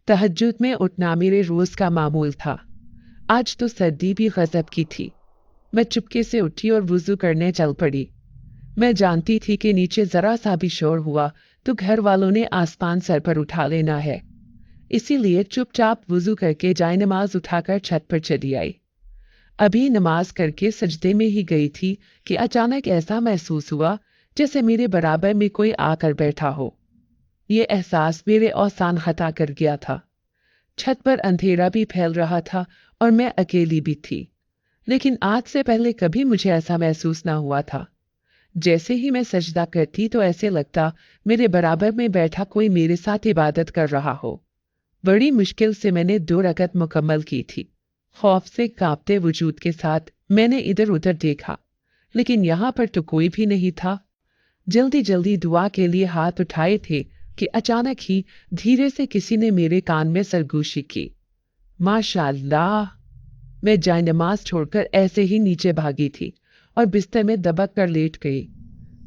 तहज्जुद में उठना मेरे रोज का मामूल था। आज तो सर्दी भी गजब की थी। मैं चुपके से उठी और वुजू करने चल पड़ी। मैं जानती थी कि नीचे जरा सा भी शोर हुआ तो घर वालों ने आसमान सर पर उठा लेना है, इसीलिए चुपचाप वुजू करके जाए नमाज उठाकर छत पर चली आई। अभी नमाज करके सजदे में ही गई थी कि अचानक ऐसा महसूस हुआ जैसे मेरे बराबर में कोई आकर बैठा हो। ये एहसास मेरे औसान खता कर गया था। छत पर अंधेरा भी फैल रहा था और मैं अकेली भी थी, लेकिन आज से पहले कभी मुझे ऐसा महसूस ना हुआ था। जैसे ही मैं सजदा करती तो ऐसे लगता मेरे बराबर में बैठा कोई मेरे साथ इबादत कर रहा हो। बड़ी मुश्किल से मैंने 2 रकत मुकम्मल की थी। खौफ से कांपते वजूद के साथ मैंने इधर उधर देखा, लेकिन यहाँ पर तो कोई भी नहीं था। जल्दी जल्दी दुआ के लिए हाथ उठाए थे कि अचानक ही धीरे से किसी ने मेरे कान में सरगोशी की। माशाअल्लाह! मैं जायनमाज छोड़कर ऐसे ही नीचे भागी थी और बिस्तर में दबक कर लेट गई।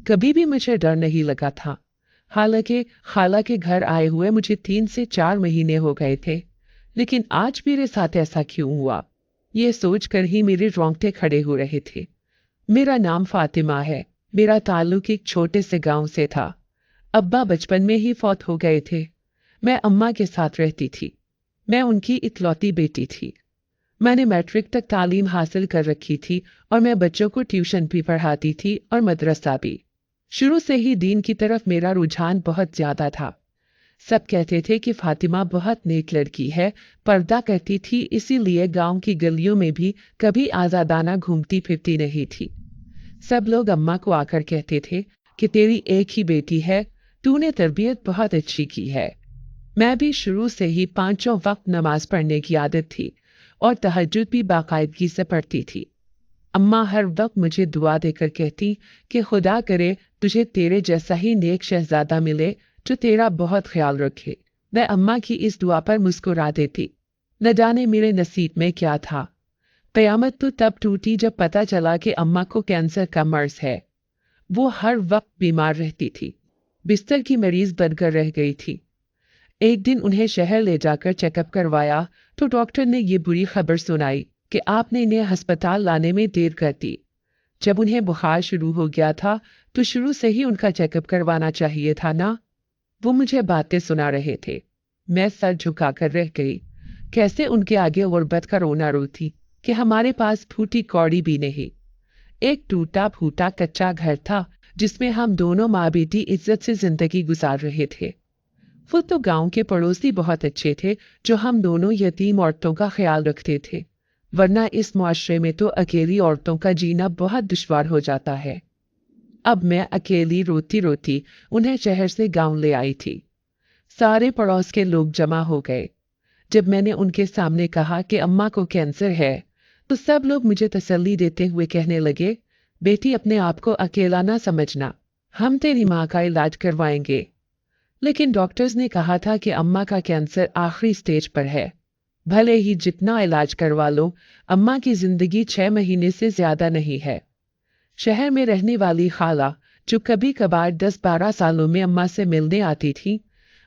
कभी भी मुझे डर नहीं लगा था। हालांकि खाला के घर आए हुए मुझे 3 से 4 महीने हो गए थे, लेकिन आज मेरे साथ ऐसा क्यों हुआ, ये सोचकर ही मेरे रोंगटे खड़े हो रहे थे। मेरा नाम फातिमा है। मेरा ताल्लुक एक छोटे से गांव से था। अब्बा बचपन में ही फौत हो गए थे। मैं अम्मा के साथ रहती थी। मैं उनकी इकलौती बेटी थी। मैंने मैट्रिक तक तालीम हासिल कर रखी थी और मैं बच्चों को ट्यूशन भी पढ़ाती थी और मदरसा भी। शुरू से ही दीन की तरफ मेरा रुझान बहुत ज्यादा था। सब कहते थे कि फातिमा बहुत नेक लड़की है, पर्दा करती थी, इसीलिए गांव की गलियों में भी कभी आजादाना घूमती फिरती नहीं थी। सब लोग अम्मा को आकर कहते थे कि तेरी एक ही बेटी है, तूने तरबियत बहुत अच्छी की है। मैं भी शुरू से ही 5 वक्त नमाज पढ़ने की आदत थी और तहज्जुद भी बाकायदगी से पढ़ती थी। अम्मा हर वक्त मुझे दुआ देकर कहती कि खुदा करे तुझे तेरे जैसा ही नेक शहजादा मिले जो तेरा बहुत ख्याल रखे। मैं अम्मा की इस दुआ पर मुस्कुरा देती। न जाने मेरे नसीब में क्या था। कयामत तो तब टूटी जब पता चला कि अम्मा को कैंसर का मर्ज है। वो हर वक्त बीमार रहती थी, बिस्तर की मरीज बनकर रह गई थी। एक दिन उन्हें शहर ले जाकर चेकअप करवाया तो डॉक्टर ने ये बुरी खबर सुनाई कि आपने इन्हें अस्पताल लाने में देर कर दी। जब उन्हें बुखार शुरू हो गया था तो शुरू से ही उनका चेकअप करवाना चाहिए था ना। वो मुझे बातें सुना रहे थे। मैं सर झुकाकर रह गई। कैसे उनके आगे गुर्बत का रोना रोती कि हमारे पास फूटी कौड़ी भी नहीं। एक टूटा फूटा कच्चा घर था जिसमें हम दोनों माँ बेटी इज्जत से जिंदगी गुजार रहे थे। वो तो गांव के पड़ोसी बहुत अच्छे थे जो हम दोनों यतीम औरतों का ख्याल रखते थे, वरना इस मुआशरे में तो अकेली औरतों का जीना बहुत दुश्वार हो जाता है। अब मैं अकेली रोती रोती उन्हें शहर से गांव ले आई थी। सारे पड़ोस के लोग जमा हो गए। जब मैंने उनके सामने कहा कि अम्मा को कैंसर है तो सब लोग मुझे तसल्ली देते हुए कहने लगे, बेटी अपने आप को अकेला ना समझना, हम तेरी माँ का इलाज करवाएंगे। लेकिन डॉक्टर्स ने कहा था कि अम्मा का कैंसर आखिरी स्टेज पर है। भले ही जितना इलाज करवा लो, अम्मा की जिंदगी 6 महीने से ज्यादा नहीं है। शहर में रहने वाली खाला जो कभी कभार 10-12 सालों में अम्मा से मिलने आती थी,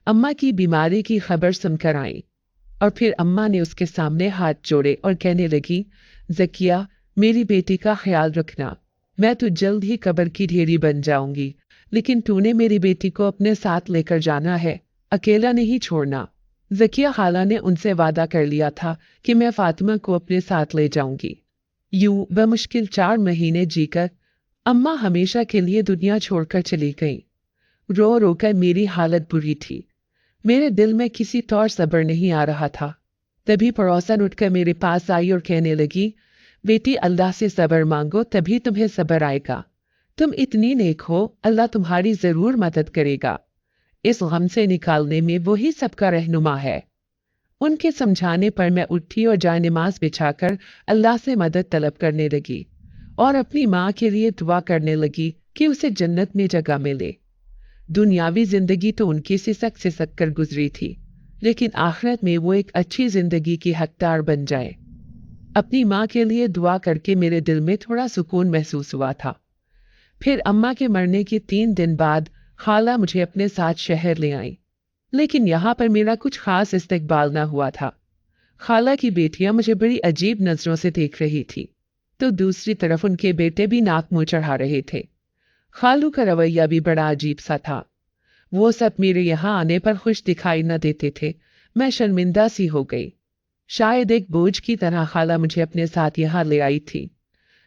अम्मा की बीमारी की खबर सुनकर आई और फिर अम्मा ने उसके सामने हाथ जोड़े और कहने लगी, ज़किया मेरी बेटी का ख्याल रखना, मैं तो जल्द ही कब्र की ढेरी बन जाऊंगी, लेकिन तूने मेरी बेटी को अपने साथ लेकर जाना है, अकेला नहीं छोड़ना। ज़किया खाला ने उनसे वादा कर लिया था कि मैं फातिमा को अपने साथ ले जाऊंगी। यूं बमुश्किल 4 महीने जीकर अम्मा हमेशा के लिए दुनिया छोड़कर चली गई। रो रो कर मेरी हालत बुरी थी। मेरे दिल में किसी तौर सब्र नहीं आ रहा था। तभी पड़ोसन उठकर मेरे पास आई और कहने लगी, बेटी अल्लाह से सब्र मांगो तभी तुम्हें सब्र आएगा। तुम इतनी नेक हो, अल्लाह तुम्हारी जरूर मदद करेगा। इस गम से निकालने में वही सबका रहनुमा है। उनके समझाने पर मैं उठी और जायनमाज बिछाकर अल्लाह से मदद तलब करने लगी और अपनी माँ के लिए दुआ करने लगी कि उसे जन्नत में जगह मिले। दुनियावी जिंदगी तो उनकी सिसक कर गुजरी थी, लेकिन आखिरत में वो एक अच्छी जिंदगी की हकदार बन जाए। अपनी माँ के लिए दुआ करके मेरे दिल में थोड़ा सुकून महसूस हुआ था। फिर अम्मा के मरने के 3 दिन बाद खाला मुझे अपने साथ शहर ले आई। लेकिन यहाँ पर मेरा कुछ खास इस्तकबाल न हुआ था। खाला की बेटियां मुझे बड़ी अजीब नजरों से देख रही थी, तो दूसरी तरफ उनके बेटे भी नाक मुंह चढ़ा रहे थे। खालू का रवैया भी बड़ा अजीब सा था। वो सब मेरे यहाँ आने पर खुश दिखाई न देते थे। मैं शर्मिंदा सी हो गई। शायद एक बोझ की तरह खाला मुझे अपने साथ यहाँ ले आई थी।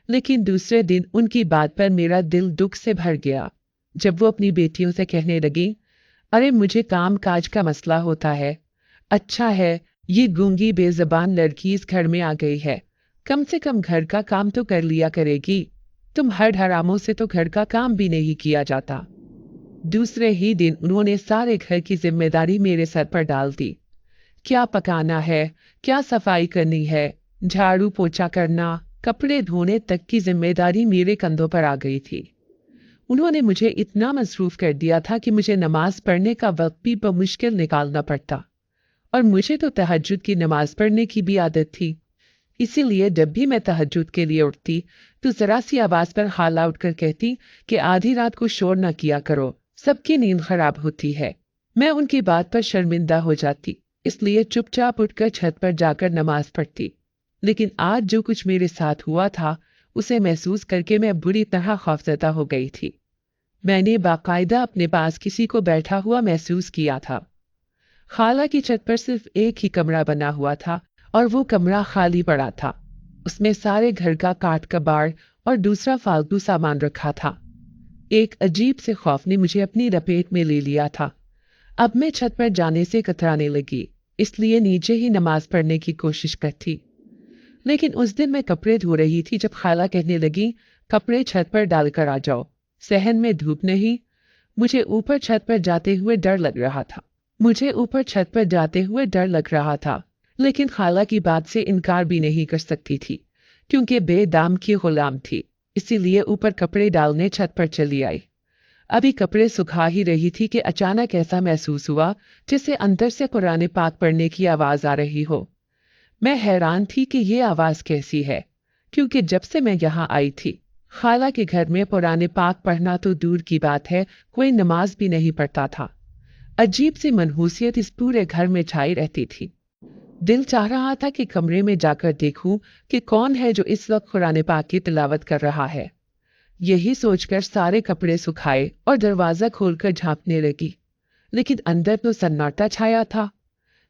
लेकिन दूसरे दिन उनकी बात पर मेरा दिल दुख से भर गया, जब वो अपनी बेटियों से कहने लगी, अरे मुझे काम काज का मसला होता है। अच्छा है ये गूंगी बेजबान लड़की इस घर में आ गई है, कम से कम घर का काम तो कर लिया करेगी। तुम हर हरामों से तो घर का काम भी नहीं किया जाता। दूसरे ही दिन उन्होंने सारे घर की जिम्मेदारी मेरे सर पर डाल दी। क्या पकाना है, क्या सफाई करनी है, झाड़ू पोछा करना, कपड़े धोने तक की जिम्मेदारी मेरे कंधों पर आ गई थी। उन्होंने मुझे इतना मसरूफ कर दिया था कि मुझे नमाज पढ़ने का वक्त भी बमुश्किल निकालना पड़ता, और मुझे तो तहज्जुद की नमाज पढ़ने की भी आदत थी। इसीलिए जब भी मैं तहज्जुद के लिए उठती तो जरा सी आवाज पर खाला उठकर कहती कि आधी रात को शोर न किया करो, सबकी नींद खराब होती है। मैं उनकी बात पर शर्मिंदा हो जाती, इसलिए चुपचाप उठकर छत पर जाकर नमाज पढ़ती। लेकिन आज जो कुछ मेरे साथ हुआ था उसे महसूस करके मैं बुरी तरह खौफजदा हो गई थी। मैंने बाकायदा अपने पास किसी को बैठा हुआ महसूस किया था। खाला की छत पर सिर्फ एक ही कमरा बना हुआ था और वो कमरा खाली पड़ा था। उसमें सारे घर का काट कबाड़ और दूसरा फालतू सामान रखा था। एक अजीब से खौफ ने मुझे अपनी लपेट में ले लिया था। अब मैं छत पर जाने से कतराने लगी, इसलिए नीचे ही नमाज पढ़ने की कोशिश करती। लेकिन उस दिन मैं कपड़े धो रही थी जब खाला कहने लगी, कपड़े छत पर डालकर आ जाओ, सहन में धूप नहीं। मुझे ऊपर छत पर जाते हुए डर लग रहा था, लेकिन खाला की बात से इनकार भी नहीं कर सकती थी, क्योंकि बेदाम की गुलाम थी। इसीलिए ऊपर कपड़े डालने छत पर चली आई। अभी कपड़े सुखा ही रही थी कि अचानक ऐसा महसूस हुआ जैसे अंदर से कुरान पाक पढ़ने की आवाज आ रही हो। मैं हैरान थी कि ये आवाज कैसी है, क्योंकि जब से मैं यहाँ आई थी खाला के घर में कुरान पाक पढ़ना तो दूर की बात है, कोई नमाज भी नहीं पढ़ता था। अजीब सी मनहूसियत इस पूरे घर में छाई रहती थी। दिल चाह रहा था कि कमरे में जाकर देखूं कि कौन है जो इस वक्त कुरान पाक की तिलावत कर रहा है। यही सोचकर सारे कपड़े सुखाए और दरवाजा खोलकर झांकने लगी, लेकिन अंदर तो सन्नाटा छाया था।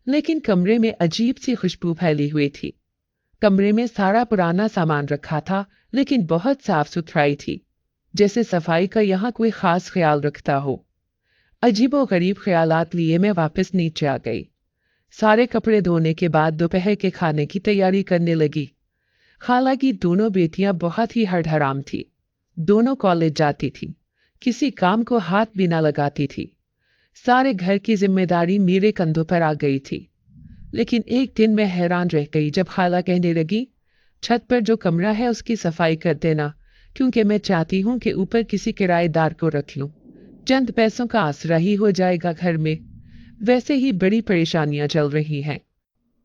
लेकिन कमरे में अजीब सी खुशबू फैली हुई थी। कमरे में सारा पुराना सामान रखा था, लेकिन बहुत साफ सुथराई थी, जैसे सफाई का यहाँ कोई खास ख्याल रखता हो। अजीबो गरीब ख्यालात लिए मैं वापस नीचे आ गई। सारे कपड़े धोने के बाद दोपहर के खाने की तैयारी करने लगी। खाला की दोनों बेटियां बहुत ही हड़हराम थी। दोनों कॉलेज जाती थी, किसी काम को हाथ भी ना लगाती थी। सारे घर की जिम्मेदारी मेरे कंधों पर आ गई थी। लेकिन एक दिन मैं हैरान रह गई जब खाला कहने लगी, छत पर जो कमरा है उसकी सफाई कर देना, क्योंकि मैं चाहती हूँ कि ऊपर किसी किराएदार को रख लूं। चंद पैसों का आसरा ही हो जाएगा घर में, वैसे ही बड़ी परेशानियां चल रही हैं।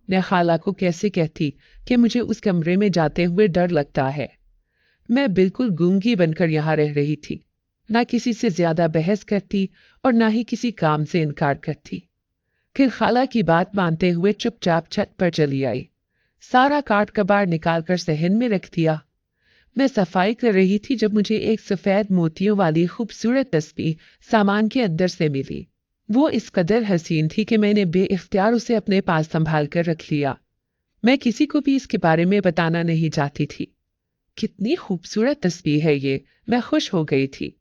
मैं खाला को कैसे कहती कि मुझे उस कमरे में जाते हुए डर लगता है। मैं बिल्कुल गूंगी बनकर यहाँ रह रही थी, ना किसी से ज्यादा बहस करती और ना ही किसी काम से इनकार करती। फिर खाला की बात मानते हुए चुपचाप छत पर चली आई। सारा काट कबाड़ निकालकर सहन में रख दिया। मैं सफाई कर रही थी जब मुझे एक सफेद मोतियों वाली खूबसूरत तस्बीह सामान के अंदर से मिली। वो इस कदर हसीन थी कि मैंने बेइख्तियार उसे अपने पास संभाल कर रख लिया। मैं किसी को भी इसके बारे में बताना नहीं चाहती थी। कितनी खूबसूरत तस्बीह है ये, मैं खुश हो गई थी।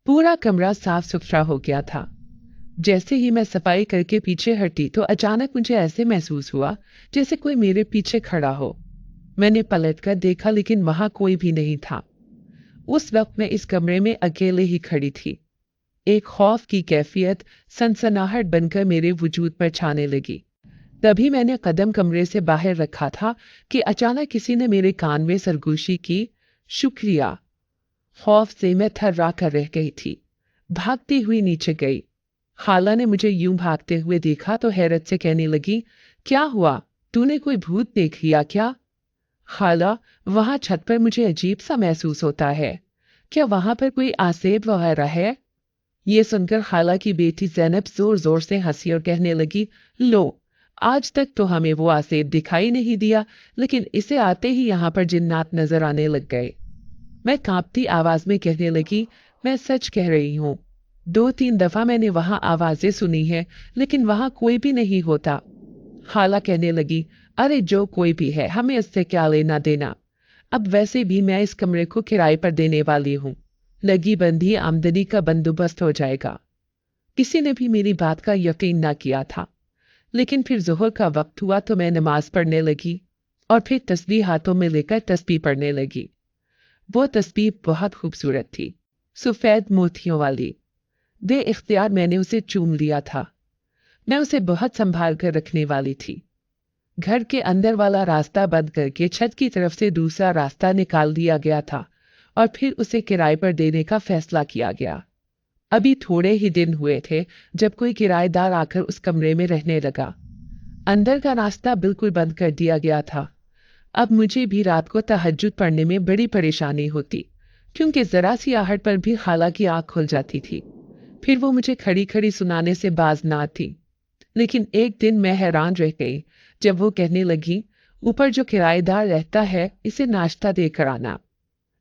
पूरा कमरा साफ सुथरा हो गया था। जैसे ही मैं सफाई करके पीछे हटी तो अचानक मुझे ऐसे महसूस हुआ जैसे कोई मेरे पीछे खड़ा हो। मैंने पलटकर देखा, लेकिन वहां कोई भी नहीं था। उस वक्त मैं इस कमरे में अकेले ही खड़ी थी। एक खौफ की कैफियत सनसनाहट बनकर मेरे वजूद पर छाने लगी। तभी मैंने कदम कमरे से बाहर रखा था कि अचानक किसी ने मेरे कान में सरगोशी की, शुक्रिया। खौफ से मैं थर्रा कर रह गई थी। भागती हुई नीचे गई। खाला ने मुझे यूं भागते हुए देखा तो हैरत से कहने लगी, क्या हुआ, तूने कोई भूत देख लिया क्या? खाला, वहां छत पर मुझे अजीब सा महसूस होता है। क्या वहां पर कोई आसेब वगैरह है? ये सुनकर खाला की बेटी ज़ैनब जोर जोर से हंसी और कहने लगी, लो, आज तक तो हमें वो आसेब दिखाई नहीं दिया, लेकिन इसे आते ही यहाँ पर जिन्नात नजर आने लग गए। मैं कांपती आवाज में कहने लगी, मैं सच कह रही हूँ, 2-3 दफा मैंने वहां आवाजें सुनी है, लेकिन वहां कोई भी नहीं होता। खाला कहने लगी, अरे जो कोई भी है, हमें इससे क्या लेना देना। अब वैसे भी मैं इस कमरे को किराए पर देने वाली हूँ, लगी बंधी आमदनी का बंदोबस्त हो जाएगा। किसी ने भी मेरी बात का यकीन न किया था, लेकिन फिर ज़ोहर का वक्त हुआ तो मैं नमाज पढ़ने लगी और फिर तस्बीह हाथों में लेकर तस्बीह पढ़ने लगी। वो तस्बीह बहुत खूबसूरत थी, सफेद मोतियों वाली। बे इख्तियार मैंने उसे चूम लिया था। मैं उसे बहुत संभाल कर रखने वाली थी। घर के अंदर वाला रास्ता बंद करके छत की तरफ से दूसरा रास्ता निकाल दिया गया था और फिर उसे किराए पर देने का फैसला किया गया। अभी थोड़े ही दिन हुए थे जब कोई किराएदार आकर उस कमरे में रहने लगा। अंदर का रास्ता बिल्कुल बंद कर दिया गया था। अब मुझे भी रात को तहज्जुद पढ़ने में बड़ी परेशानी होती, क्योंकि जरा सी आहट पर भी खाला की आंख खुल जाती थी। फिर वो मुझे खड़ी खड़ी सुनाने से बाज ना आती। लेकिन एक दिन मैं हैरान रह गई जब वो कहने लगी, ऊपर जो किराएदार रहता है, इसे नाश्ता देकर आना।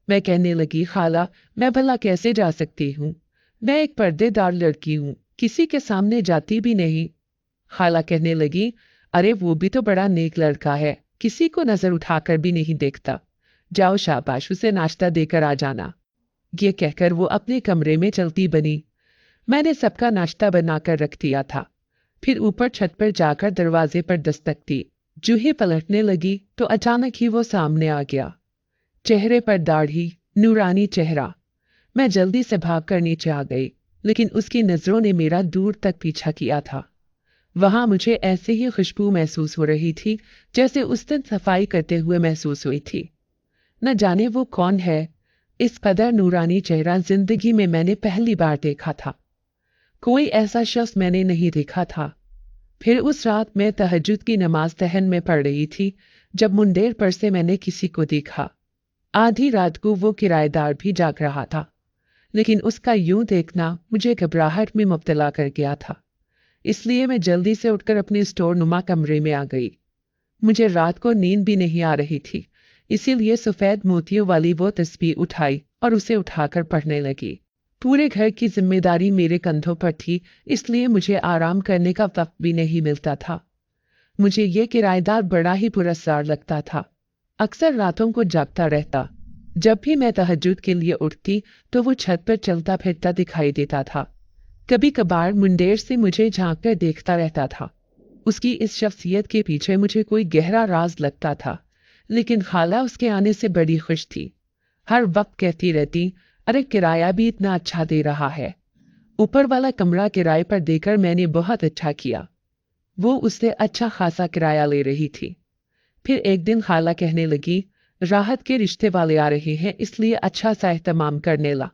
मैं कहने लगी, खाला, मैं भला कैसे जा सकती हूँ? मैं एक पर्देदार लड़की हूँ, किसी के सामने जाती भी नहीं। खाला कहने लगी, अरे वो भी तो बड़ा नेक लड़का है, किसी को नजर उठाकर भी नहीं देखता। जाओ शाबाश, उसे नाश्ता देकर आ जाना। ये कहकर वो अपने कमरे में चलती बनी। मैंने सबका नाश्ता बनाकर रख दिया था। फिर ऊपर छत पर जाकर दरवाजे पर दस्तक दी। जूही पलटने लगी तो अचानक ही वो सामने आ गया। चेहरे पर दाढ़ी, नूरानी चेहरा। मैं जल्दी से भागकर नीचे आ गई, लेकिन उसकी नजरों ने मेरा दूर तक पीछा किया था। वहां मुझे ऐसे ही खुशबू महसूस हो रही थी जैसे उस दिन सफाई करते हुए महसूस हुई थी। न जाने वो कौन है, इस कदर नूरानी चेहरा जिंदगी में मैंने पहली बार देखा था। कोई ऐसा शख्स मैंने नहीं देखा था। फिर उस रात मैं तहज्जुद की नमाज तहन में पढ़ रही थी जब मुंडेर पर से मैंने किसी को देखा। आधी रात को वो किराएदार भी जाग रहा था, लेकिन उसका यूं देखना मुझे घबराहट में मुब्तला कर गया था। इसलिए मैं जल्दी से उठकर अपने स्टोर नुमा कमरे में आ गई। मुझे रात को नींद भी नहीं आ रही थी, इसीलिए सफेद मोतियों वाली वो तस्बीह उठाई और उसे उठाकर पढ़ने लगी। पूरे घर की जिम्मेदारी मेरे कंधों पर थी, इसलिए मुझे आराम करने का वक्त भी नहीं मिलता था। मुझे ये किराएदार बड़ा ही पुरस्कार लगता था। अक्सर रातों को जागता रहता। जब भी मैं तहज्जुद के लिए उठती तो वो छत पर चलता फिरता दिखाई देता था। कभी कभार मुंडेर से मुझे झांक कर देखता रहता था। उसकी इस शख्सियत के पीछे मुझे कोई गहरा राज लगता था, लेकिन खाला उसके आने से बड़ी खुश थी। हर वक्त कहती रहती, अरे किराया भी इतना अच्छा दे रहा है। ऊपर वाला कमरा किराए पर देकर मैंने बहुत अच्छा किया। वो उससे अच्छा खासा किराया ले रही थी। फिर एक दिन खाला कहने लगी, राहत के रिश्ते वाले आ रहे हैं, इसलिए अच्छा सा एहतमाम करने ला।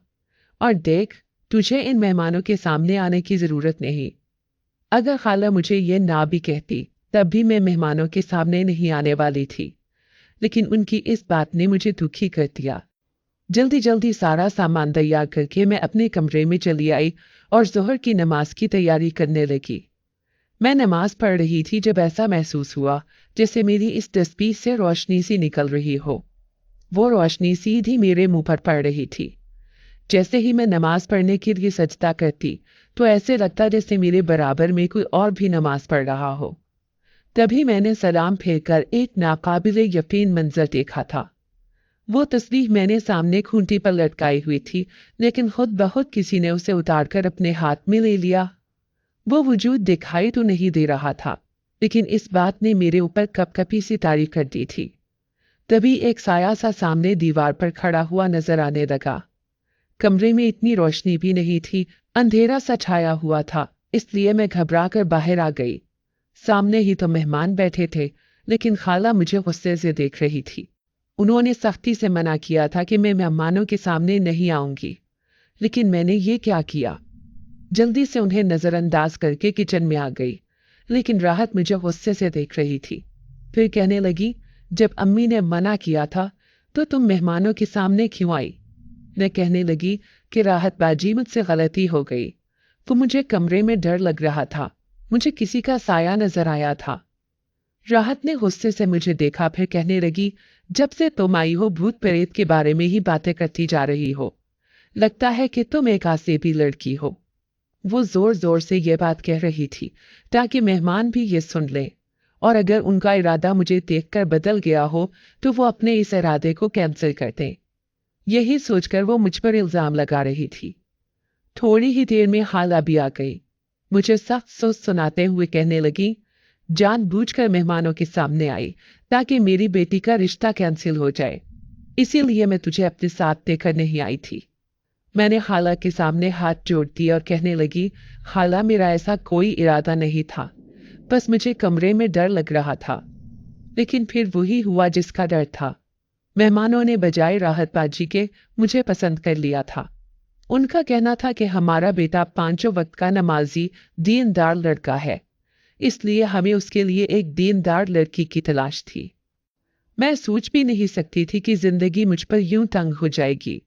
और देख, तुझे इन मेहमानों के सामने आने की जरूरत नहीं। अगर खाला मुझे ये ना भी कहती तब भी मैं मेहमानों के सामने नहीं आने वाली थी, लेकिन उनकी इस बात ने मुझे दुखी कर दिया। जल्दी जल्दी सारा सामान तैयार करके मैं अपने कमरे में चली आई और ज़ोहर की नमाज की तैयारी करने लगी। मैं नमाज पढ़ रही थी जब ऐसा महसूस हुआ जैसे मेरी इस तस्बीह से रोशनी सी निकल रही हो। वो रोशनी सीधी मेरे मुंह पर पड़ रही थी। जैसे ही मैं नमाज पढ़ने के लिए सजदा करती तो ऐसे लगता जैसे मेरे बराबर में कोई और भी नमाज पढ़ रहा हो। तभी मैंने सलाम फेरकर एक नाकाबिले यकीन मंजर देखा था। वो तस्बीह मैंने सामने खूंटी पर लटकाई हुई थी, लेकिन खुद ब खुद किसी ने उसे उतारकर अपने हाथ में ले लिया। वो वजूद दिखाई तो नहीं दे रहा था, लेकिन इस बात ने मेरे ऊपर कपकपी सी तारी कर दी थी। तभी एक साया सा सामने दीवार पर खड़ा हुआ नजर आने लगा। कमरे में इतनी रोशनी भी नहीं थी, अंधेरा सा छाया हुआ था, इसलिए मैं घबरा कर बाहर आ गई। सामने ही तो मेहमान बैठे थे, लेकिन खाला मुझे गुस्से से देख रही थी। उन्होंने सख्ती से मना किया था कि मैं मेहमानों के सामने नहीं आऊंगी, लेकिन मैंने ये क्या किया। जल्दी से उन्हें नजरअंदाज करके किचन में आ गई, लेकिन राहत मुझे गुस्से से देख रही थी। फिर कहने लगी, जब अम्मी ने मना किया था तो तुम मेहमानों के सामने क्यों आई? मैं कहने लगी कि राहत बाजी, मुझसे गलती हो गई, वो मुझे कमरे में डर लग रहा था। मुझे किसी का साया नजर आया था। राहत ने गुस्से से मुझे देखा, फिर कहने लगी, जब से तुम आई हो भूत प्रेत के बारे में ही बातें करती जा रही हो। लगता है कि तुम एक आसेबी लड़की हो। वो जोर जोर से ये बात कह रही थी ताकि मेहमान भी ये सुन ले, और अगर उनका इरादा मुझे देखकर बदल गया हो तो वो अपने इस इरादे को कैंसिल कर दें। यही सोचकर वो मुझ पर इल्जाम लगा रही थी। थोड़ी ही देर में हाला भी आ गई। मुझे सख्त सोच सुनाते हुए कहने लगी, जानबूझकर मेहमानों के सामने आई ताकि मेरी बेटी का रिश्ता कैंसिल हो जाए। इसीलिए मैं तुझे अपने साथ देकर नहीं आई थी। मैंने खाला के सामने हाथ जोड़ दिए और कहने लगी, खाला मेरा ऐसा कोई इरादा नहीं था, बस मुझे कमरे में डर लग रहा था। लेकिन फिर वही हुआ जिसका डर था। मेहमानों ने बजाय राहतबाजी के मुझे पसंद कर लिया था। उनका कहना था कि हमारा बेटा 5 वक्त का नमाजी दीनदार लड़का है, इसलिए हमें उसके लिए एक दीनदार लड़की की तलाश थी। मैं सोच भी नहीं सकती थी कि जिंदगी मुझ पर यूं तंग हो जाएगी।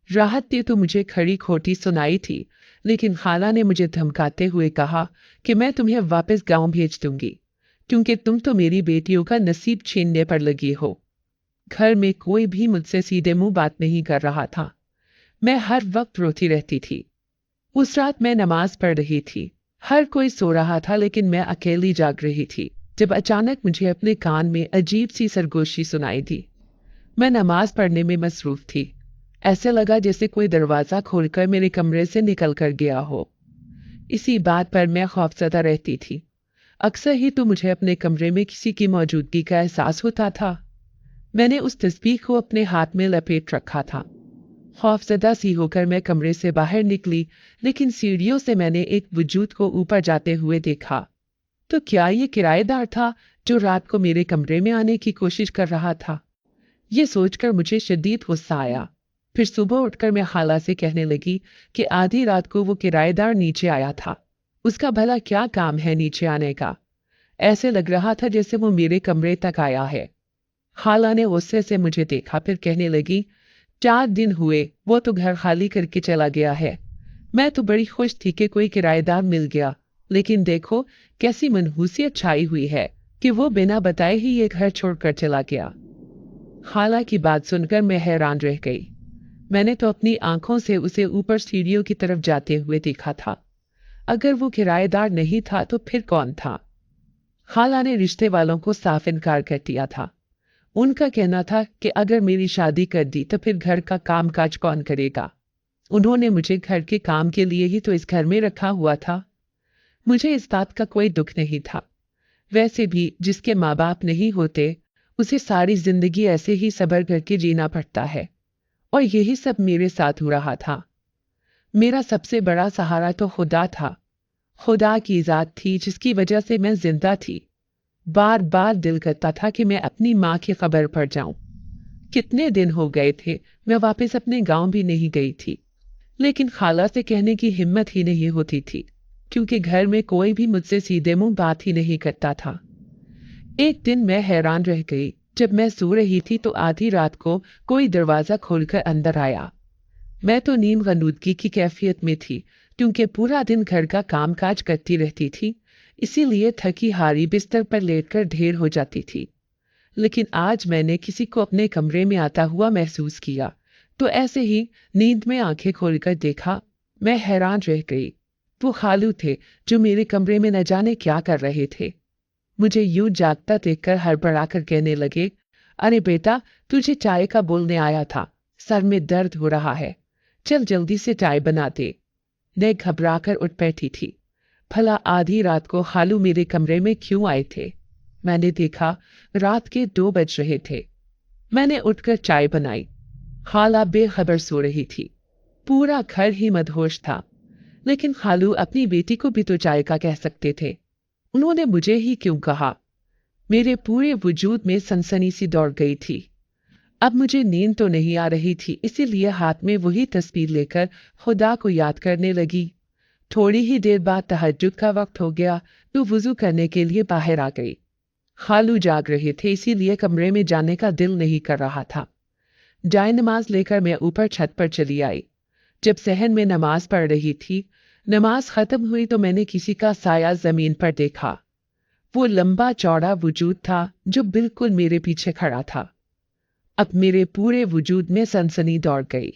राहत ने तो मुझे खड़ी खोटी सुनाई थी, लेकिन खाला ने मुझे धमकाते हुए कहा कि मैं तुम्हें वापस गांव भेज दूंगी, क्योंकि तुम तो मेरी बेटियों का नसीब छीनने पर लगी हो। घर में कोई भी मुझसे सीधे मुंह बात नहीं कर रहा था। मैं हर वक्त रोती रहती थी। उस रात मैं नमाज पढ़ रही थी। हर कोई सो रहा था, लेकिन मैं अकेली जाग रही थी जब अचानक मुझे अपने कान में अजीब सी सरगोशी सुनाई दी। मैं नमाज पढ़ने में मसरूफ थी। ऐसे लगा जैसे कोई दरवाजा खोलकर मेरे कमरे से निकल कर गया हो। इसी बात पर मैं खौफजदा रहती थी। अक्सर ही तो मुझे अपने कमरे में किसी की मौजूदगी का एहसास होता था। मैंने उस तस्बीह को अपने हाथ में लपेट रखा था। खौफजदा सी होकर मैं कमरे से बाहर निकली, लेकिन सीढ़ियों से मैंने एक वजूद को ऊपर जाते हुए देखा। तो क्या ये किराएदार था जो रात को मेरे कमरे में आने की कोशिश कर रहा था? ये सोचकर मुझे शदीद गुस्सा आया। फिर सुबह उठकर मैं खाला से कहने लगी कि आधी रात को वो किराएदार नीचे आया था। उसका भला क्या काम है नीचे आने का? ऐसे लग रहा था जैसे वो मेरे कमरे तक आया है। खाला ने गुस्से से मुझे देखा, फिर कहने लगी, 4 दिन हुए वो तो घर खाली करके चला गया है। मैं तो बड़ी खुश थी कि कोई किराएदार मिल गया, लेकिन देखो कैसी मनहूसियत छाई हुई है कि वो बिना बताए ही ये घर छोड़कर चला गया। खाला की बात सुनकर मैं हैरान रह गई। मैंने तो अपनी आंखों से उसे ऊपर सीढ़ियों की तरफ जाते हुए देखा था। अगर वो किराएदार नहीं था तो फिर कौन था? खाला ने रिश्ते वालों को साफ इनकार कर दिया था। उनका कहना था कि अगर मेरी शादी कर दी तो फिर घर का काम काज कौन करेगा? उन्होंने मुझे घर के काम के लिए ही तो इस घर में रखा हुआ था। मुझे इस बात का कोई दुख नहीं था। वैसे भी जिसके माँ बाप नहीं होते उसे सारी जिंदगी ऐसे ही सब्र करके जीना पड़ता है, और यही सब मेरे साथ हो रहा था। मेरा सबसे बड़ा सहारा तो खुदा था। खुदा की ज़ात थी जिसकी वजह से मैं जिंदा थी। बार बार दिल करता था कि मैं अपनी माँ की खबर पर जाऊं। कितने दिन हो गए थे मैं वापस अपने गांव भी नहीं गई थी, लेकिन खाला से कहने की हिम्मत ही नहीं होती थी, क्योंकि घर में कोई भी मुझसे सीधे मुंह बात ही नहीं करता था। एक दिन मैं हैरान रह गई। जब मैं सो रही थी तो आधी रात को कोई दरवाजा खोलकर अंदर आया। मैं तो नींद गनूदगी की कैफियत में थी, क्योंकि पूरा दिन घर का कामकाज करती रहती थी, इसीलिए थकी हारी बिस्तर पर लेटकर ढेर हो जाती थी। लेकिन आज मैंने किसी को अपने कमरे में आता हुआ महसूस किया, तो ऐसे ही नींद में आंखें खोलकर देखा। मैं हैरान रह गई। वो खालू थे जो मेरे कमरे में न जाने क्या कर रहे थे। मुझे यूं जागता देखकर हड़बड़ाकर कहने लगे, अरे बेटा, तुझे चाय का बोलने आया था। सर में दर्द हो रहा है, चल जल्दी से चाय बना दे। मैं घबराकर उठ बैठी थी। भला आधी रात को खालू मेरे कमरे में क्यों आए थे? मैंने देखा रात के 2 बज रहे थे। मैंने उठकर चाय बनाई। खाला बेखबर सो रही थी। पूरा घर ही मदहोश था, लेकिन खालू अपनी बेटी को भी तो चाय का कह सकते थे। उन्होंने मुझे ही क्यों कहा? मेरे पूरे वजूद में सनसनी सी दौड़ गई थी। अब मुझे नींद तो नहीं आ रही थी, इसीलिए हाथ में वही तस्वीर लेकर खुदा को याद करने लगी। थोड़ी ही देर बाद तहज्जुद का वक्त हो गया तो वुजू करने के लिए बाहर आ गई। खालू जाग रहे थे, इसीलिए कमरे में जाने का दिल नहीं कर रहा था। जाए नमाज लेकर मैं ऊपर छत पर चली आई। जब सहन में नमाज पढ़ रही थी नमाज खत्म हुई तो मैंने किसी का साया जमीन पर देखा। वो लंबा चौड़ा वजूद था जो बिल्कुल मेरे पीछे खड़ा था। अब मेरे पूरे वजूद में सनसनी दौड़ गई।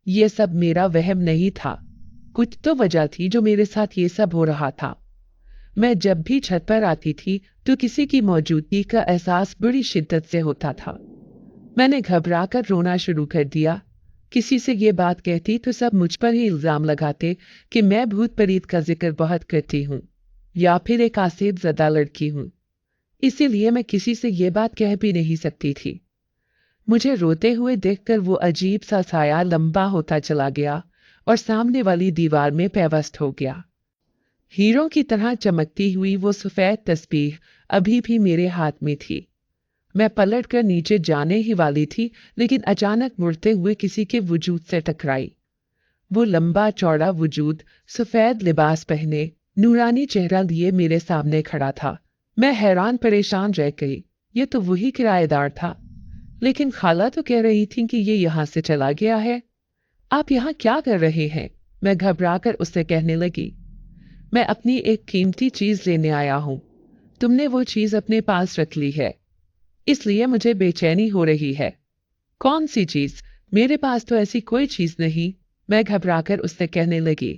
ये सब मेरा वहम नहीं था, कुछ तो वजह थी जो मेरे साथ ये सब हो रहा था। मैं जब भी छत पर आती थी तो किसी की मौजूदगी का एहसास बड़ी शिद्दत से होता था। मैंने घबराकर रोना शुरू कर दिया। किसी से ये बात कहती तो सब मुझ पर ही इल्जाम लगाते कि मैं भूत प्रेत का जिक्र बहुत करती हूँ या फिर एक आसेब ज़दा लड़की हूँ। इसीलिए मैं किसी से ये बात कह भी नहीं सकती थी। मुझे रोते हुए देखकर वो अजीब सा साया लंबा होता चला गया और सामने वाली दीवार में पेवस्त हो गया। हीरों की तरह चमकती हुई वो सफेद तस्बीह अभी भी मेरे हाथ में थी। मैं पलटकर नीचे जाने ही वाली थी, लेकिन अचानक मुड़ते हुए किसी के वजूद से टकराई। वो लंबा चौड़ा वजूद सफेद लिबास पहने नूरानी चेहरा लिए मेरे सामने खड़ा था। मैं हैरान परेशान रह गई। ये तो वही किराएदार था, लेकिन खाला तो कह रही थी कि ये यहाँ से चला गया है। आप यहाँ क्या कर रहे हैं? मैं घबराकर उससे कहने लगी। मैं अपनी एक कीमती चीज लेने आया हूँ। तुमने वो चीज अपने पास रख ली है, इसलिए मुझे बेचैनी हो रही है। कौन सी चीज? मेरे पास तो ऐसी कोई चीज नहीं, मैं घबराकर उससे कहने लगी।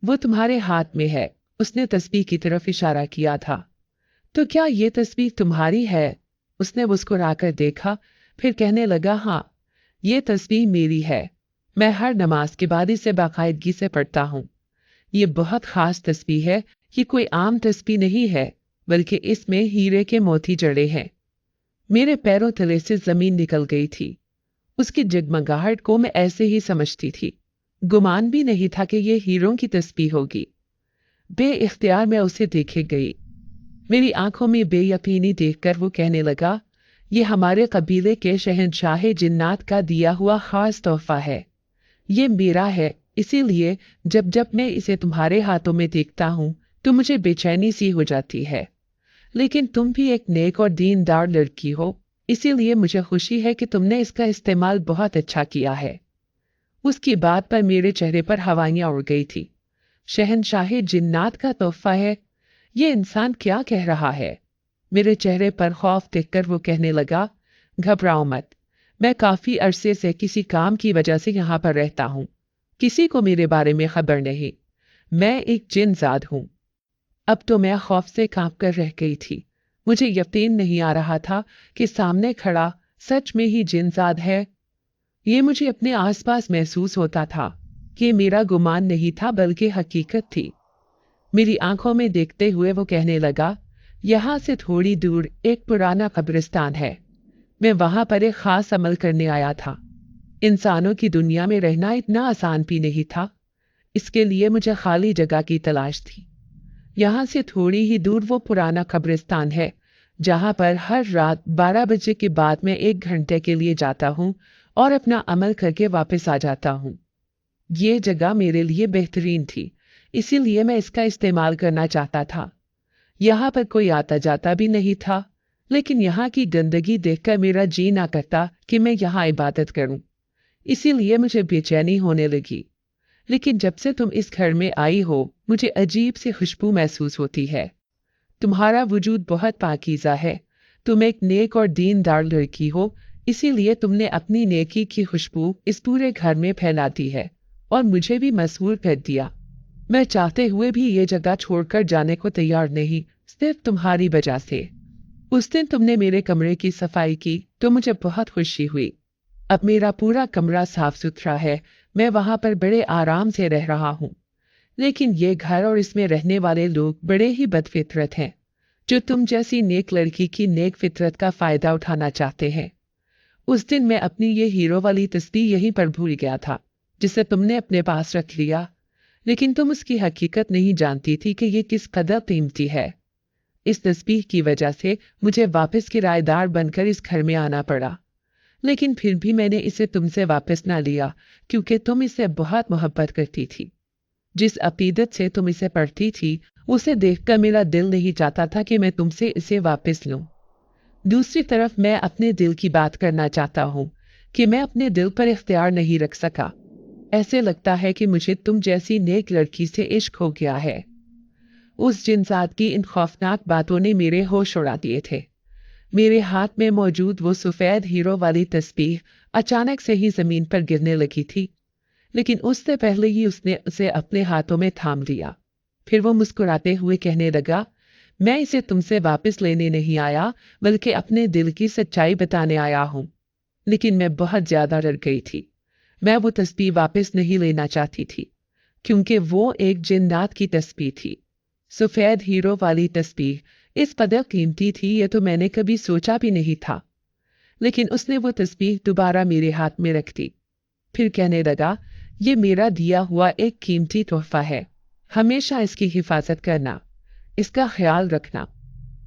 वो तुम्हारे हाथ में है। उसने तस्बीह की तरफ इशारा किया था। तो क्या ये तस्बीह तुम्हारी है? उसने मुस्कुराकर देखा, फिर कहने लगा, हाँ, ये तस्बीह मेरी है। मैं हर नमाज के बाद इसे बाकायदगी से पढ़ता हूँ। ये बहुत खास तस्बीह है। ये कोई आम तस्बीह नहीं है, बल्कि इसमें हीरे के मोती जड़े हैं। मेरे पैरों तले से जमीन निकल गई थी। उसकी जगमगाहट को मैं ऐसे ही समझती थी। गुमान भी नहीं था कि ये हीरों की तस्बीह होगी। बेइख्तियार मैं उसे देखे गई। मेरी आंखों में बेयकीनी देखकर वो कहने लगा, ये हमारे कबीले के शहंशाह जिन्नात का दिया हुआ खास तोहफा है। ये मेरा है, इसीलिए जब जब मैं इसे तुम्हारे हाथों में देखता हूँ तो मुझे बेचैनी सी हो जाती है। लेकिन तुम भी एक नेक और दीनदार लड़की हो, इसीलिए मुझे खुशी है कि तुमने इसका इस्तेमाल बहुत अच्छा किया है। उसकी बात पर मेरे चेहरे पर हवाइयां उड़ गई थी। शहंशाह जिन्नात का तोहफा है? ये इंसान क्या कह रहा है? मेरे चेहरे पर खौफ देखकर वो कहने लगा, घबराओ मत। मैं काफी अरसे से किसी काम की वजह से यहाँ पर रहता हूँ। किसी को मेरे बारे में खबर नहीं। मैं एक जिनजाद हूँ। अब तो मैं खौफ से कांप कर रह गई थी। मुझे यकीन नहीं आ रहा था कि सामने खड़ा सच में ही जिनजाद है। ये मुझे अपने आसपास महसूस होता था। ये मेरा गुमान नहीं था, बल्कि हकीकत थी। मेरी आंखों में देखते हुए वो कहने लगा, यहाँ से थोड़ी दूर एक पुराना कब्रिस्तान है। मैं वहां पर एक खास अमल करने आया था। इंसानों की दुनिया में रहना इतना आसान भी नहीं था। इसके लिए मुझे खाली जगह की तलाश थी। यहाँ से थोड़ी ही दूर वो पुराना कब्रिस्तान है, जहाँ पर हर रात 12 बजे के बाद मैं 1 घंटे के लिए जाता हूँ और अपना अमल करके वापस आ जाता हूँ। ये जगह मेरे लिए बेहतरीन थी, इसीलिए मैं इसका इस्तेमाल करना चाहता था। यहाँ पर कोई आता जाता भी नहीं था, लेकिन यहाँ की गंदगी देखकर मेरा जी ना करता कि मैं यहाँ इबादत करूँ। इसीलिए मुझे बेचैनी होने लगी। लेकिन जब से तुम इस घर में आई हो, मुझे अजीब सी खुशबू महसूस होती है। तुम्हारा वजूद बहुत पाकीज़ा है। तुम एक नेक और दीनदार लड़की हो, इसीलिए तुमने अपनी नेकी की खुशबू इस पूरे घर में फैला दी है और मुझे भी मशहूर कर दिया। मैं चाहते हुए भी ये जगह छोड़कर जाने को तैयार नहीं, सिर्फ तुम्हारी वजह से। उस दिन तुमने मेरे कमरे की सफाई की तो मुझे बहुत खुशी हुई। अब मेरा पूरा कमरा साफ सुथरा है। मैं वहां पर बड़े आराम से रह रहा हूँ। लेकिन ये घर और इसमें रहने वाले लोग बड़े ही बदफितरत हैं, जो तुम जैसी नेक लड़की की नेक फितरत का फायदा उठाना चाहते हैं। उस दिन मैं अपनी ये हीरो वाली तस्बीह यहीं पर भूल गया था, जिसे तुमने अपने पास रख लिया। लेकिन तुम उसकी हकीकत नहीं जानती थी कि ये किस कदर कीमती है। इस तस्बीह की वजह से मुझे वापस किराएदार बनकर इस घर में आना पड़ा। लेकिन फिर भी मैंने इसे तुमसे वापस ना लिया, क्योंकि तुम इसे बहुत मोहब्बत करती थी। जिस अकीदत से तुम इसे पढ़ती थी, उसे देखकर मेरा दिल नहीं चाहता था कि मैं तुमसे इसे वापस लूं। दूसरी तरफ मैं अपने दिल की बात करना चाहता हूँ कि मैं अपने दिल पर इख्तियार नहीं रख सका। ऐसे लगता है कि मुझे तुम जैसी नेक लड़की से इश्क हो गया है। उस जिनसात की इन खौफनाक बातों ने मेरे होश उड़ा दिए थे। मेरे हाथ में मौजूद वो सफेद हीरो वाली तस्बीह अचानक से ही जमीन पर गिरने लगी थी, लेकिन उससे पहले ही उसने उसे अपने हाथों में थाम लिया। फिर वो मुस्कुराते हुए कहने लगा, मैं इसे तुमसे वापस लेने नहीं आया, बल्कि अपने दिल की सच्चाई बताने आया हूं। लेकिन मैं बहुत ज्यादा डर गई थी। मैं वो तस्बीह वापस नहीं लेना चाहती थी, क्योंकि वो एक जिन्नात की तस्बीह थी। सफेद हीरो वाली तस्बीह इस कदर कीमती थी, ये तो मैंने कभी सोचा भी नहीं था। लेकिन उसने वो तस्बीह दोबारा मेरे हाथ में रख दी। फिर कहने लगा, ये मेरा दिया हुआ एक कीमती तोहफा है। हमेशा इसकी हिफाजत करना, इसका ख्याल रखना।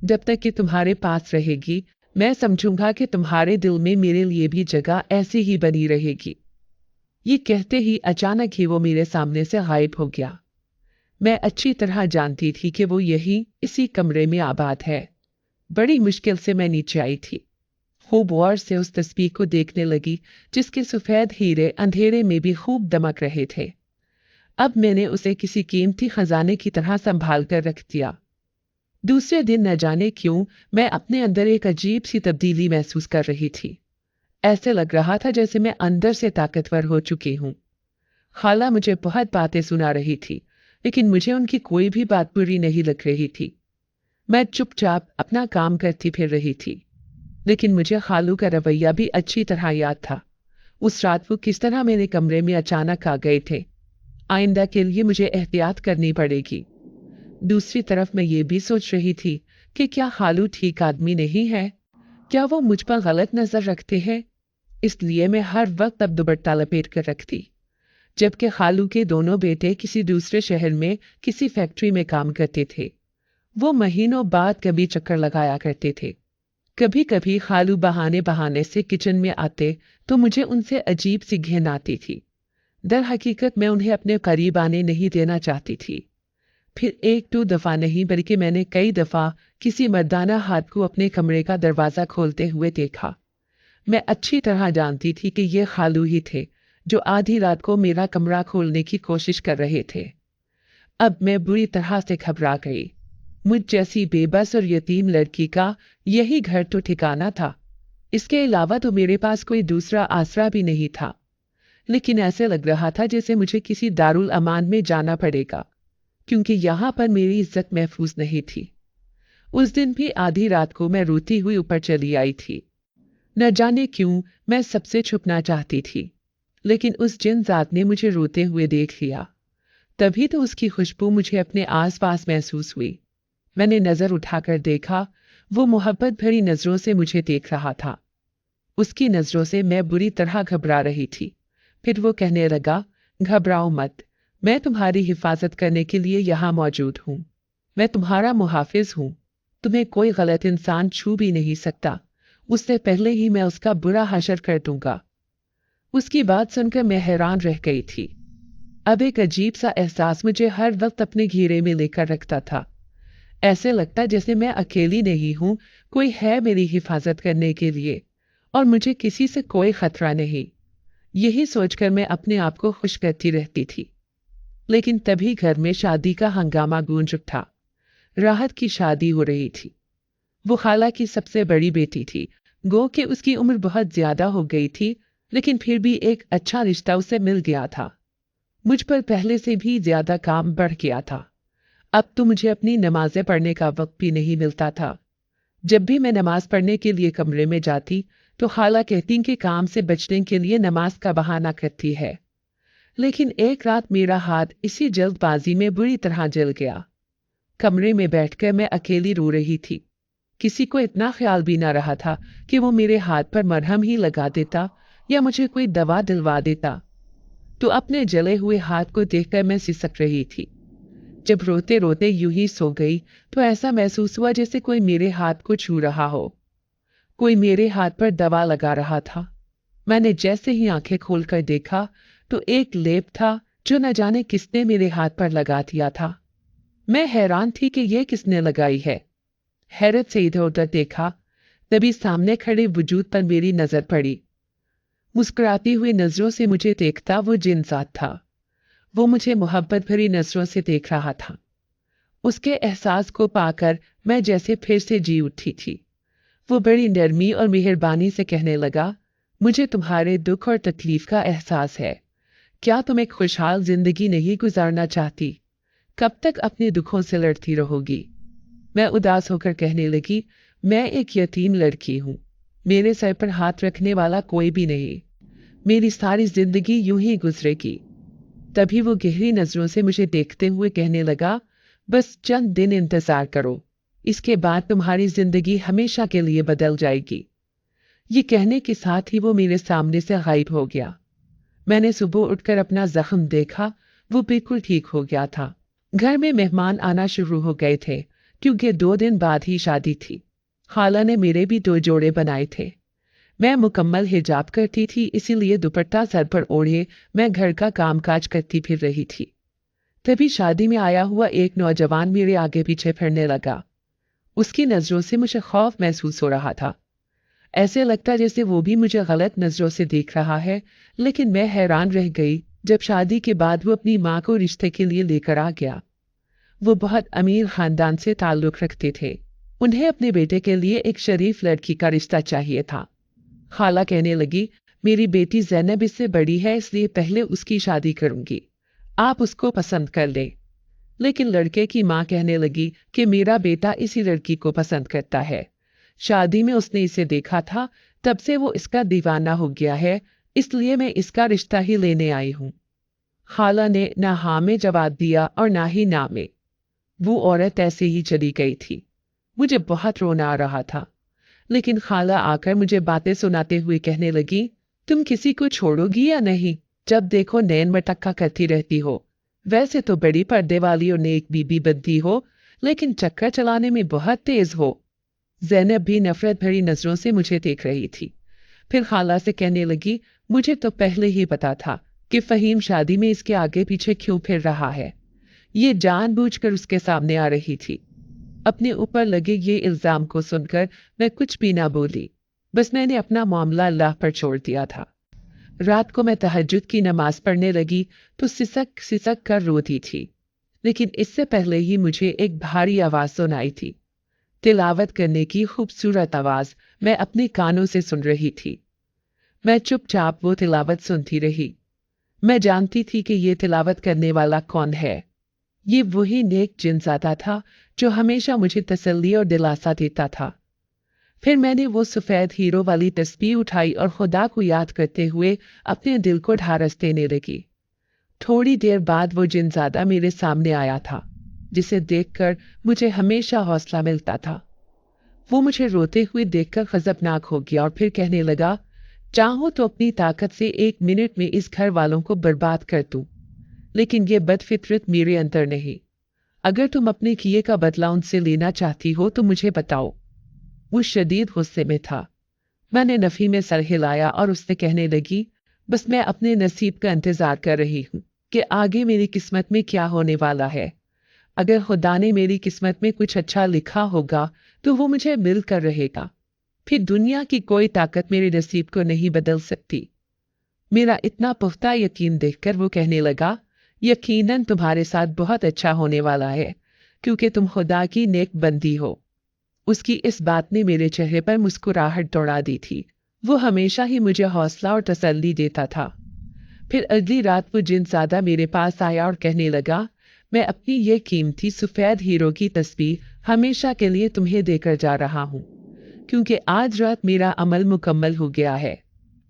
जब तक कि तुम्हारे पास रहेगी, मैं समझूंगा कि तुम्हारे दिल में मेरे लिए भी जगह ऐसी ही बनी रहेगी। ये कहते ही अचानक ही वो मेरे सामने से गायब हो गया। मैं अच्छी तरह जानती थी कि वो यही इसी कमरे में आबाद है। बड़ी मुश्किल से मैं नीचे आई थी। खूब गौर से उस तस्वीर को देखने लगी, जिसके सफेद हीरे अंधेरे में भी खूब दमक रहे थे। अब मैंने उसे किसी कीमती खजाने की तरह संभाल कर रख दिया। दूसरे दिन न जाने क्यों मैं अपने अंदर एक अजीब सी तब्दीली महसूस कर रही थी। ऐसे लग रहा था जैसे मैं अंदर से ताकतवर हो चुकी हूं। खाला मुझे बहुत बातें सुना रही थी, लेकिन मुझे उनकी कोई भी बात बुरी नहीं लग रही थी। मैं चुपचाप अपना काम करती फिर रही थी, लेकिन मुझे खालू का रवैया भी अच्छी तरह याद था। उस रात वो किस तरह मेरे कमरे में अचानक आ गए थे। आइंदा के लिए मुझे एहतियात करनी पड़ेगी। दूसरी तरफ मैं ये भी सोच रही थी कि क्या खालू ठीक आदमी नहीं है? क्या वो मुझ पर गलत नजर रखते हैं? इसलिए मैं हर वक्त अब दुपट्टा लपेट कर रखती, जबकि खालू के दोनों बेटे किसी दूसरे शहर में किसी फैक्ट्री में काम करते थे। वो महीनों बाद कभी चक्कर लगाया करते थे। कभी कभी खालू बहाने बहाने से किचन में आते तो मुझे उनसे अजीब सी घिन आती थी। दर हकीकत मैं उन्हें अपने करीब आने नहीं देना चाहती थी। फिर एक दो दफा नहीं बल्कि मैंने कई दफा किसी मर्दाना हाथ को अपने कमरे का दरवाजा खोलते हुए देखा। मैं अच्छी तरह जानती थी कि ये खालू ही थे जो आधी रात को मेरा कमरा खोलने की कोशिश कर रहे थे। अब मैं बुरी तरह से घबरा गई। मुझ जैसी बेबस और यतीम लड़की का यही घर तो ठिकाना था। इसके अलावा तो मेरे पास कोई दूसरा आसरा भी नहीं था। लेकिन ऐसे लग रहा था जैसे मुझे किसी दारुल अमान में जाना पड़ेगा, क्योंकि यहाँ पर मेरी इज्जत महफूज नहीं थी। उस दिन भी आधी रात को मैं रोती हुई ऊपर चली आई थी। न जाने क्यों मैं सबसे छुपना चाहती थी, लेकिन उस जिन जात ने मुझे रोते हुए देख लिया। तभी तो उसकी खुशबू मुझे अपने आसपास महसूस हुई। मैंने नजर उठाकर देखा, वो मोहब्बत भरी नजरों से मुझे देख रहा था। उसकी नजरों से मैं बुरी तरह घबरा रही थी। फिर वो कहने लगा, घबराओ मत, मैं तुम्हारी हिफाजत करने के लिए यहाँ मौजूद हूँ। मैं तुम्हारा मुहाफिज हूँ। तुम्हें कोई गलत इंसान छू भी नहीं सकता। उससे पहले ही मैं उसका बुरा हशर कर दूंगा। उसकी बात सुनकर मैं हैरान रह गई थी। अब एक अजीब सा एहसास मुझे हर वक्त अपने घेरे में लेकर रखता था। ऐसे लगता जैसे मैं अकेली नहीं हूं, कोई है मेरी हिफाजत करने के लिए, और मुझे किसी से कोई खतरा नहीं। यही सोचकर मैं अपने आप को खुश करती रहती थी। लेकिन तभी घर में शादी का हंगामा गूंज उठा। राहत की शादी हो रही थी। वो खाला की सबसे बड़ी बेटी थी। गो कि उसकी उम्र बहुत ज्यादा हो गई थी, लेकिन फिर भी एक अच्छा रिश्ता उसे मिल गया था। मुझ पर पहले से भी ज्यादा काम बढ़ गया था। अब तो मुझे अपनी नमाजें पढ़ने का वक्त भी नहीं मिलता था। जब भी मैं नमाज पढ़ने के लिए कमरे में जाती तो खाला कहती कि काम से बचने के लिए नमाज का बहाना करती है। लेकिन एक रात मेरा हाथ इसी जल्दबाजी में बुरी तरह जल गया। कमरे में बैठकर मैं अकेली रो रही थी। किसी को इतना ख्याल भी ना रहा था कि वो मेरे हाथ पर मरहम ही लगा देता या मुझे कोई दवा दिलवा देता। तो अपने जले हुए हाथ को देखकर मैं सिसक रही थी। जब रोते रोते यूं ही सो गई तो ऐसा महसूस हुआ जैसे कोई मेरे हाथ को छू रहा हो। कोई मेरे हाथ पर दवा लगा रहा था। मैंने जैसे ही आंखें खोलकर देखा तो एक लेप था जो न जाने किसने मेरे हाथ पर लगा दिया था। मैं हैरान थी कि यह किसने लगाई है। हैरत से इधर उधर देखा, तभी सामने खड़े वजूद पर मेरी नजर पड़ी। मुस्कुराती हुई नजरों से मुझे देखता वो जिनजात था। वो मुझे मोहब्बत भरी नजरों से देख रहा था। उसके एहसास को पाकर मैं जैसे फिर से जी उठी थी। वो बड़ी नरमी और मेहरबानी से कहने लगा, मुझे तुम्हारे दुख और तकलीफ का एहसास है। क्या तुम एक खुशहाल जिंदगी नहीं गुजारना चाहती? कब तक अपने दुखों से लड़ती रहोगी? मैं उदास होकर कहने लगी, मैं एक यतीम लड़की हूँ। मेरे सर पर हाथ रखने वाला कोई भी नहीं। मेरी सारी जिंदगी यूं ही गुजरेगी। तभी वो गहरी नजरों से मुझे देखते हुए कहने लगा, बस चंद दिन इंतजार करो, इसके बाद तुम्हारी जिंदगी हमेशा के लिए बदल जाएगी। ये कहने के साथ ही वो मेरे सामने से गायब हो गया। मैंने सुबह उठकर अपना जख्म देखा, वो बिल्कुल ठीक हो गया था। घर में मेहमान आना शुरू हो गए थे, क्योंकि 2 दिन बाद ही शादी थी। खाला ने मेरे भी 2 जोड़े बनाए थे। मैं मुकम्मल हिजाब करती थी, इसीलिए दुपट्टा सर पर ओढ़े मैं घर का कामकाज करती फिर रही थी। तभी शादी में आया हुआ एक नौजवान मेरे आगे पीछे फिरने लगा। उसकी नजरों से मुझे खौफ महसूस हो रहा था। ऐसे लगता जैसे वो भी मुझे गलत नजरों से देख रहा है। लेकिन मैं हैरान रह गई जब शादी के बाद वो अपनी माँ को रिश्ते के लिए लेकर आ गया। वो बहुत अमीर खानदान से ताल्लुक रखते थे। उन्हें अपने बेटे के लिए एक शरीफ लड़की का रिश्ता चाहिए था। खाला कहने लगी, मेरी बेटी ज़ैनब इससे बड़ी है, इसलिए पहले उसकी शादी करूंगी। आप उसको पसंद कर लें। लेकिन लड़के की माँ कहने लगी कि मेरा बेटा इसी लड़की को पसंद करता है। शादी में उसने इसे देखा था, तब से वो इसका दीवाना हो गया है, इसलिए मैं इसका रिश्ता ही लेने आई हूँ। खाला ने ना हाँ में जवाब दिया और ना ही ना में। वो औरत ऐसे ही चली गई थी। मुझे बहुत रोना आ रहा था। लेकिन खाला आकर मुझे बातें सुनाते हुए कहने लगी, तुम किसी को छोड़ोगी या नहीं? जब देखो नैन मटक्का करती रहती हो। वैसे तो बड़ी पर्दे वाली और नेक बीबी बनती हो, लेकिन चक्कर चलाने में बहुत तेज हो। ज़ैनब भी नफरत भरी नजरों से मुझे देख रही थी। फिर खाला से कहने लगी, मुझे तो पहले ही पता था कि फहीम शादी में इसके आगे पीछे क्यों फिर रहा है। ये जानबूझकर उसके सामने आ रही थी। अपने ऊपर लगे ये इल्जाम को सुनकर मैं कुछ भी ना बोली। बस मैंने अपना मामला अल्लाह पर छोड़ दिया था। रात को मैं तहज्जुद की नमाज पढ़ने लगी तो सिसक सिसक कर रोती थी। लेकिन इससे पहले ही मुझे एक भारी आवाज सुनाई थी। तिलावत करने की खूबसूरत आवाज मैं अपने कानों से सुन रही थी। मैं चुपचाप वो तिलावत सुनती रही। मैं जानती थी कि ये तिलावत करने वाला कौन है। ये वही नेक जिनज़ादा था जो हमेशा मुझे तसल्ली और दिलासा देता था। फिर मैंने वो सफ़ेद हीरो वाली तस्बीह उठाई और खुदा को याद करते हुए अपने दिल को ढारस देने लगी। थोड़ी देर बाद वो जिनज़ादा मेरे सामने आया था, जिसे देखकर मुझे हमेशा हौसला मिलता था। वो मुझे रोते हुए देखकर गजबनाक हो गया और फिर कहने लगा, चाहो तो अपनी ताकत से 1 मिनट में इस घर वालों को बर्बाद कर दूं, लेकिन ये बदफितरत मेरे अंदर नहीं। अगर तुम अपने किए का बदला उनसे लेना चाहती हो तो मुझे बताओ। वो शदीद गुस्से में था। मैंने नफी में सर हिलाया और उससे कहने लगी, बस मैं अपने नसीब का इंतजार कर रही हूँ कि आगे मेरी किस्मत में क्या होने वाला है। अगर खुदा ने मेरी किस्मत में कुछ अच्छा लिखा होगा तो वो मुझे मिल कर रहेगा। फिर दुनिया की कोई ताकत मेरे नसीब को नहीं बदल सकती। मेरा इतना पुख्ता यकीन देखकर वो कहने लगा, यकीनन तुम्हारे साथ बहुत अच्छा होने वाला है, क्योंकि तुम खुदा की नेक बंदी हो। उसकी इस बात ने मेरे चेहरे पर मुस्कुराहट दौड़ा दी थी। वो हमेशा ही मुझे हौसला और तसल्ली देता था। फिर अगली रात वो जिनज़ादा मेरे पास आया और कहने लगा, मैं अपनी ये कीमती सफ़ेद हीरो की तस्बीह हमेशा के लिए तुम्हें देकर जा रहा हूँ, क्योंकि आज रात मेरा अमल मुकम्मल हो गया है।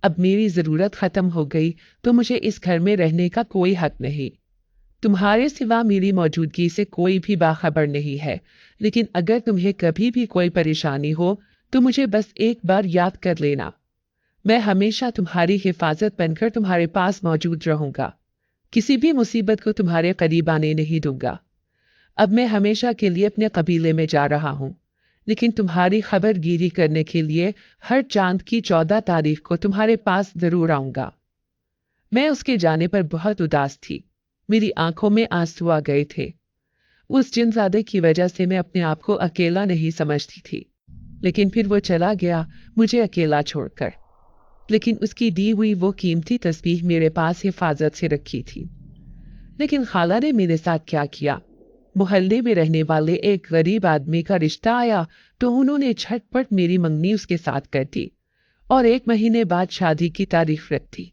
अब मेरी ज़रूरत ख़त्म हो गई तो मुझे इस घर में रहने का कोई हक नहीं। तुम्हारे सिवा मेरी मौजूदगी से कोई भी बाखबर नहीं है, लेकिन अगर तुम्हें कभी भी कोई परेशानी हो तो मुझे बस एक बार याद कर लेना। मैं हमेशा तुम्हारी हिफाजत बनकर तुम्हारे पास मौजूद रहूंगा। किसी भी मुसीबत को तुम्हारे करीब आने नहीं दूंगा। अब मैं हमेशा के लिए अपने कबीले में जा रहा हूँ, लेकिन तुम्हारी खबरगिरी करने के लिए हर चांद की 14 तारीख को तुम्हारे पास जरूर आऊंगा। मैं उसके जाने पर बहुत उदास थी। मेरी आंखों में आंसू आ गए थे। उस जिनज़ादे की वजह से मैं अपने आप को अकेला नहीं समझती थी। लेकिन फिर वो चला गया, मुझे अकेला छोड़कर। लेकिन उसकी दी हुई वो कीमती तस्बीह मेरे पास हिफाजत से रखी थी। लेकिन खाला ने मेरे साथ क्या किया? मोहल्ले में रहने वाले एक गरीब आदमी का रिश्ता आया तो उन्होंने झटपट मेरी मंगनी उसके साथ कर दी और 1 महीने बाद शादी की तारीख रख दी।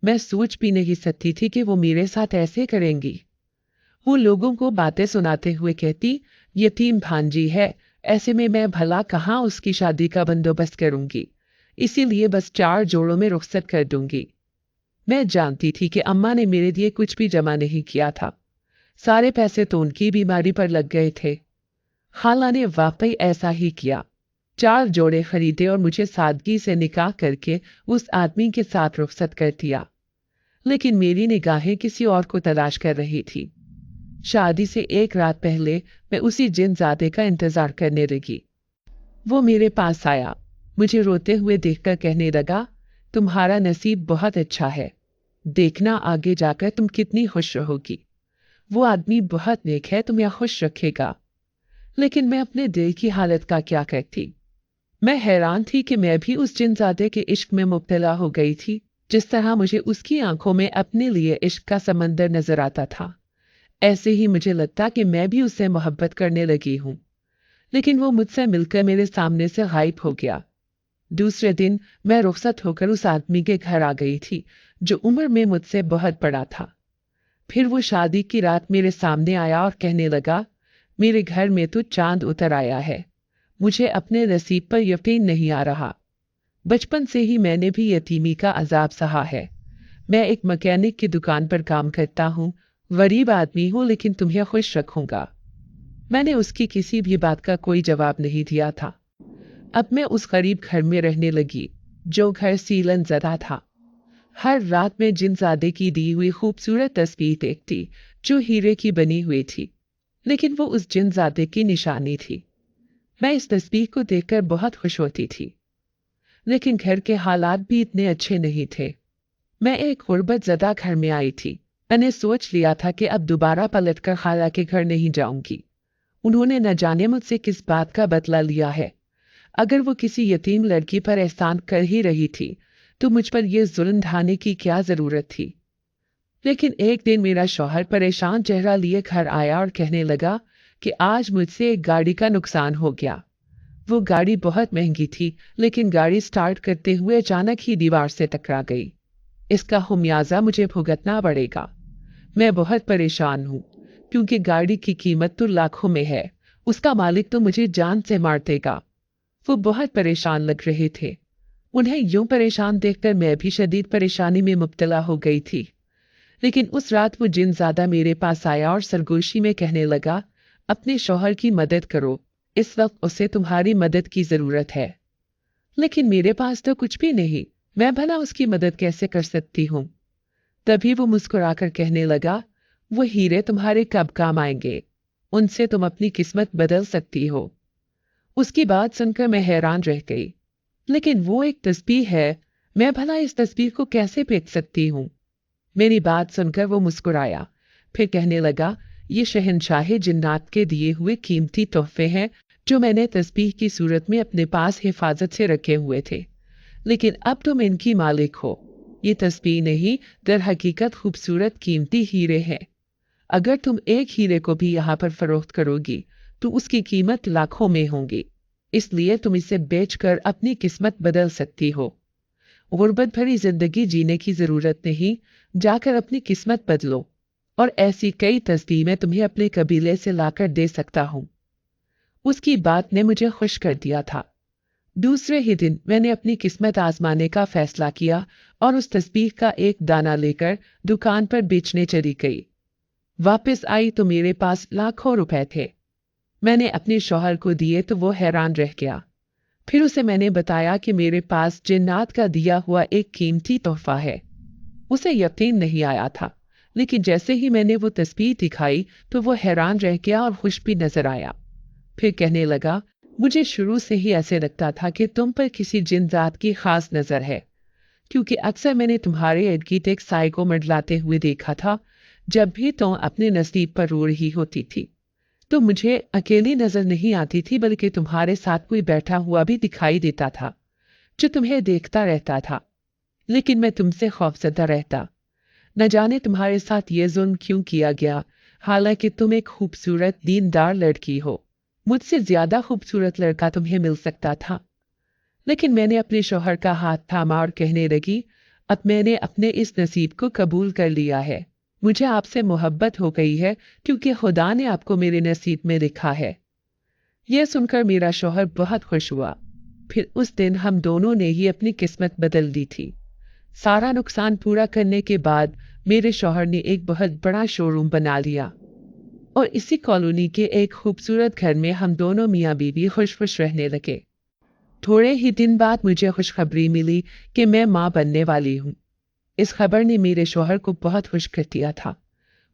मैं सोच भी नहीं सकती थी कि वो मेरे साथ ऐसे करेंगी। वो लोगों को बातें सुनाते हुए कहती, यतीम भांजी है, ऐसे में मैं भला कहाँ उसकी शादी का बंदोबस्त करूंगी, इसीलिए बस 4 जोड़ों में रुखसत कर दूंगी। मैं जानती थी कि अम्मा ने मेरे लिए कुछ भी जमा नहीं किया था। सारे पैसे तो उनकी बीमारी पर लग गए थे। खाला ने वाकई ऐसा ही किया। 4 जोड़े खरीदे और मुझे सादगी से निकाह करके उस आदमी के साथ रुखसत कर दिया। लेकिन मेरी निगाहें किसी और को तलाश कर रही थी। शादी से 1 रात पहले मैं उसी जिनजादे का इंतजार करने लगी। वो मेरे पास आया, मुझे रोते हुए देखकर कहने लगा, तुम्हारा नसीब बहुत अच्छा है। देखना आगे जाकर तुम कितनी खुश रहोगी। वो आदमी बहुत नेक है, तुम्हें खुश रखेगा। लेकिन मैं अपने दिल की हालत का क्या कहती? मैं हैरान थी कि मैं भी उस जिनजादे के इश्क में मुब्तला हो गई थी, जिस तरह मुझे उसकी आंखों में अपने लिए इश्क का समंदर नजर आता था। ऐसे ही मुझे लगता कि मैं भी उससे मोहब्बत करने लगी हूं। लेकिन वो मुझसे मिलकर मेरे सामने से गायब हो गया। दूसरे दिन मैं रुखसत होकर उस आदमी के घर आ गई थी, जो उम्र में मुझसे बहुत बड़ा था। फिर वो शादी की रात मेरे सामने आया और कहने लगा, मेरे घर में तो चांद उतर आया है। मुझे अपने नसीब पर यकीन नहीं आ रहा। बचपन से ही मैंने भी यतीमी का अजाब सहा है। मैं एक मैकेनिक की दुकान पर काम करता हूँ, गरीब आदमी हूँ, लेकिन तुम्हें खुश रखूंगा। मैंने उसकी किसी भी बात का कोई जवाब नहीं दिया था। अब मैं उस गरीब घर में रहने लगी, जो घर सीलन ज़दा था। हर रात में जिनजादे की दी हुई खूबसूरत तस्वीर देखती, जो हीरे की बनी हुई थी, लेकिन वो उस जिनजादे की निशानी थी। मैं इस तस्वीर को देखकर बहुत खुश होती थी, लेकिन घर के हालात भी इतने अच्छे नहीं थे। मैं एक गुर्बत ज़दा घर में आई थी। मैंने सोच लिया था कि अब दोबारा पलटकर खाला के घर नहीं जाऊंगी। उन्होंने न जाने मुझसे किस बात का बदला लिया है। अगर वो किसी यतीम लड़की पर एहसान कर ही रही थी, तो मुझ पर यह जुल्म ढाने की क्या जरूरत थी? लेकिन एक दिन मेरा शौहर परेशान चेहरा लिए घर आया और कहने लगा कि आज मुझसे एक गाड़ी का नुकसान हो गया। वो गाड़ी बहुत महंगी थी, लेकिन गाड़ी स्टार्ट करते हुए अचानक ही दीवार से टकरा गई। इसका खुमियाजा मुझे भुगतना पड़ेगा। मैं बहुत परेशान हूँ, क्योंकि गाड़ी की कीमत तो लाखों में है। उसका मालिक तो मुझे जान से मार देगा। वो बहुत परेशान लग रहे थे। उन्हें यूं परेशान देखकर मैं भी शदीद परेशानी में मुब्तला हो गई थी। लेकिन उस रात वो जिनजादा मेरे पास आया और सरगोशी में कहने लगा, अपने शौहर की मदद करो, इस वक्त उसे तुम्हारी मदद की जरूरत है। लेकिन मेरे पास तो कुछ भी नहीं, मैं भला उसकी मदद कैसे कर सकती हूँ? तभी वो मुस्कुराकर कहने लगा, वो हीरे तुम्हारे कब काम आएंगे, उनसे तुम अपनी किस्मत बदल सकती हो। उसकी बात सुनकर मैं हैरान रह गई। लेकिन वो एक तस्बीह है, मैं भला इस तस्बीह को कैसे फेंक सकती हूँ? मेरी बात सुनकर वो मुस्कुराया, फिर कहने लगा, ये शहंशाह जिन्नात के दिए हुए कीमती तोहफे हैं, जो मैंने तस्बीह की सूरत में अपने पास हिफाजत से रखे हुए थे। लेकिन अब तुम इनकी मालिक हो। ये तस्बीह नहीं, दर हकीकत खूबसूरत कीमती हीरे हैं। अगर तुम एक हीरे को भी यहाँ पर फरोख्त करोगी, तो उसकी कीमत लाखों में होंगी। इसलिए तुम इसे बेचकर अपनी किस्मत बदल सकती हो। गुर्बत भरी जिंदगी जीने की जरूरत नहीं, जाकर अपनी किस्मत बदलो। और ऐसी कई तस्बीह मैं तुम्हें अपने कबीले से लाकर दे सकता हूँ। उसकी बात ने मुझे खुश कर दिया था। दूसरे ही दिन मैंने अपनी किस्मत आजमाने का फैसला किया और उस तस्बीह का एक दाना लेकर दुकान पर बेचने चली गई। वापस आई तो मेरे पास लाखों रुपए थे। मैंने अपने शौहर को दिए तो वो हैरान रह गया। फिर उसे मैंने बताया कि मेरे पास जिन्नात का दिया हुआ एक कीमती तोहफा है। उसे यकीन नहीं आया था, लेकिन जैसे ही मैंने वो तस्बीह दिखाई तो वो हैरान रह गया और खुश भी नजर आया। फिर कहने लगा, मुझे शुरू से ही ऐसे लगता था कि तुम पर किसी जिन्नात की खास नजर है, क्योंकि अक्सर मैंने तुम्हारे इर्द गिर्द एक साए को मंडलाते हुए देखा था। जब भी तुम अपने नसीब पर रो रही होती थी, तो मुझे अकेली नजर नहीं आती थी, बल्कि तुम्हारे साथ कोई बैठा हुआ भी दिखाई देता था, जो तुम्हें देखता रहता था। लेकिन मैं तुमसे खौफजदा रहता। न जाने तुम्हारे साथ ये जुल्म क्यों किया गया, हालांकि तुम एक खूबसूरत दीनदार लड़की हो। मुझसे ज्यादा खूबसूरत लड़का तुम्हें मिल सकता था। लेकिन मैंने अपने शौहर का हाथ थामा और कहने लगी, अब मैंने अपने इस नसीब को कबूल कर लिया है। मुझे आपसे मोहब्बत हो गई है क्योंकि खुदा ने आपको मेरे नसीब में लिखा है। यह सुनकर मेरा शौहर बहुत खुश हुआ। फिर उस दिन हम दोनों ने ही अपनी किस्मत बदल दी थी। सारा नुकसान पूरा करने के बाद मेरे शौहर ने एक बहुत बड़ा शोरूम बना लिया और इसी कॉलोनी के एक खूबसूरत घर में हम दोनों मियाँ बीवी खुश खुश रहने लगे। थोड़े ही दिन बाद मुझे खुशखबरी मिली कि मैं माँ बनने वाली हूँ। इस खबर ने मेरे शौहर को बहुत खुश कर दिया था।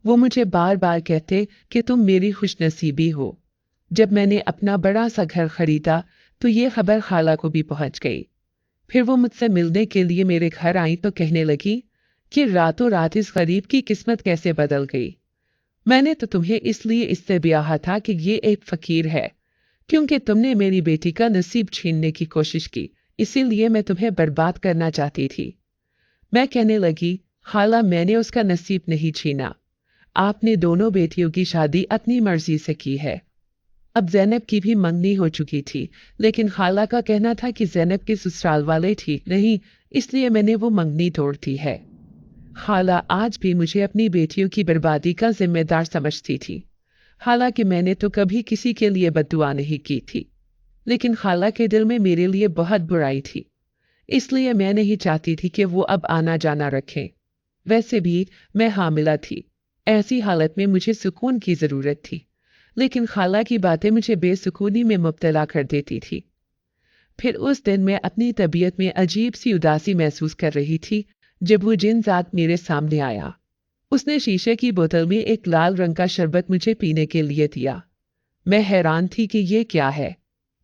वो मुझे बार बार कहते कि तुम मेरी खुशनसीबी हो। जब मैंने अपना बड़ा सा घर खरीदा तो ये खबर खाला को भी पहुंच गई। फिर वो मुझसे मिलने के लिए मेरे घर आई तो कहने लगी कि रातों रात इस गरीब की किस्मत कैसे बदल गई। मैंने तो तुम्हें इसलिए इससे ब्याहा था कि ये एक फकीर है, क्योंकि तुमने मेरी बेटी का नसीब छीनने की कोशिश की, इसीलिए मैं तुम्हें बर्बाद करना चाहती थी। मैं कहने लगी, खाला मैंने उसका नसीब नहीं छीना। आपने दोनों बेटियों की शादी अपनी मर्जी से की है। अब ज़ैनब की भी मंगनी हो चुकी थी, लेकिन खाला का कहना था कि ज़ैनब के ससुराल वाले ठीक नहीं, इसलिए मैंने वो मंगनी तोड़ दी है। खाला आज भी मुझे अपनी बेटियों की बर्बादी का जिम्मेदार समझती थी। हालांकि मैंने तो कभी किसी के लिए बद्दुआ नहीं की थी, लेकिन खाला के दिल में मेरे लिए बहुत बुराई थी, इसलिए मैं नहीं चाहती थी कि वो अब आना जाना रखें। वैसे भी मैं हामिला थी। ऐसी हालत में मुझे सुकून की जरूरत थी, लेकिन खाला की बातें मुझे बेसुकूनी में मुब्तला कर देती थी। फिर उस दिन मैं अपनी तबीयत में अजीब सी उदासी महसूस कर रही थी जब वो जिनजात मेरे सामने आया। उसने शीशे की बोतल में एक लाल रंग का शरबत मुझे पीने के लिए दिया। मैं हैरान थी कि ये क्या है।